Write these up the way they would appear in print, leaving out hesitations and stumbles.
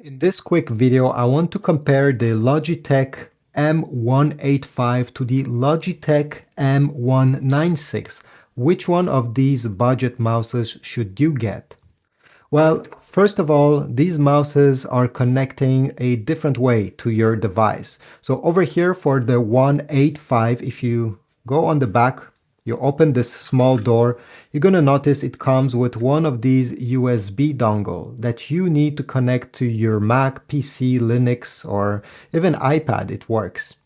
In this quick video, I want to compare the Logitech M185 to the Logitech M196. Which one of these budget mouses should you get? Well, first of all, these mouses are connecting a different way to your device. So over here for the 185, if you go on the back, you open this small door, you're going to notice it comes with one of these USB dongle that you need to connect to your Mac, PC, Linux, or even iPad. It works.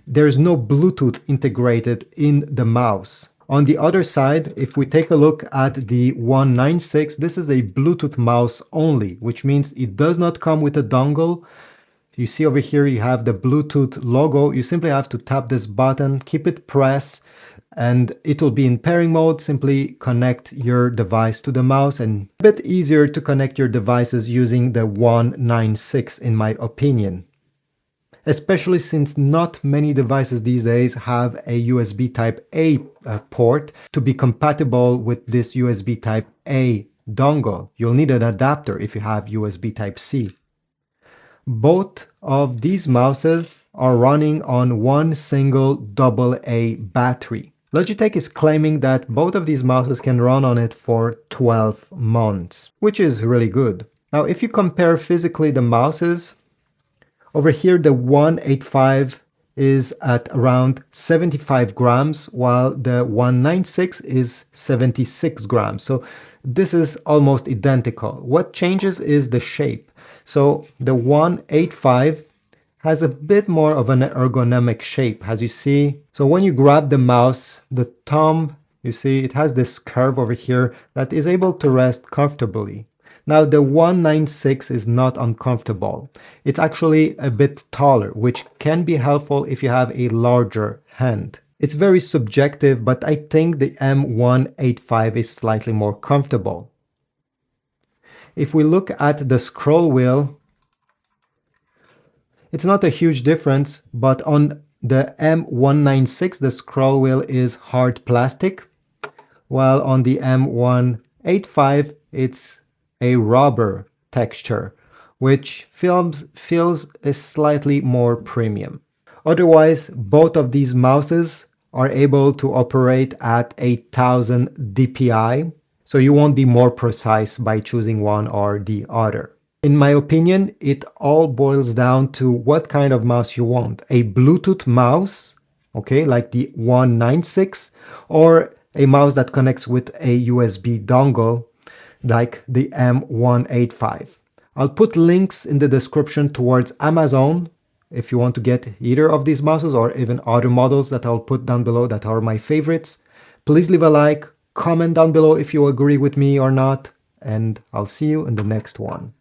There's no Bluetooth integrated in the mouse. On the other side, if we take a look at the 196, this is a Bluetooth mouse only, which means it does not come with a dongle. You see over here, you have the Bluetooth logo. You simply have to tap this button, keep it pressed, and it will be in pairing mode. Simply connect your device to the mouse, and a bit easier to connect your devices using the 196 in my opinion. Especially since not many devices these days have a USB type A port to be compatible with this USB type A dongle. You'll need an adapter if you have USB type C. Both of these mouses are running on one single AA battery. Logitech is claiming that both of these mouses can run on it for 12 months, which is really good. Now, if you compare physically the mouses, over here the 185 is at around 75 grams, while the 196 is 76 grams. So this is almost identical. What changes is the shape. So the 185 has a bit more of an ergonomic shape, as you see. So when you grab the mouse, the thumb, you see it has this curve over here that is able to rest comfortably. Now the 196 is not uncomfortable. It's actually a bit taller, which can be helpful if you have a larger hand. It's very subjective, but I think the M185 is slightly more comfortable. If we look at the scroll wheel, it's not a huge difference, but on the M196, the scroll wheel is hard plastic, while on the M185, it's a rubber texture, which feels slightly more premium. Otherwise, both of these mouses are able to operate at 1000 dpi, so you won't be more precise by choosing one or the other. In my opinion, it all boils down to what kind of mouse you want. A Bluetooth mouse, okay, like the 196, or a mouse that connects with a USB dongle, like the M185. I'll put links in the description towards Amazon if you want to get either of these mouses or even other models that I'll put down below that are my favorites. Please leave a like, comment down below if you agree with me or not, and I'll see you in the next one.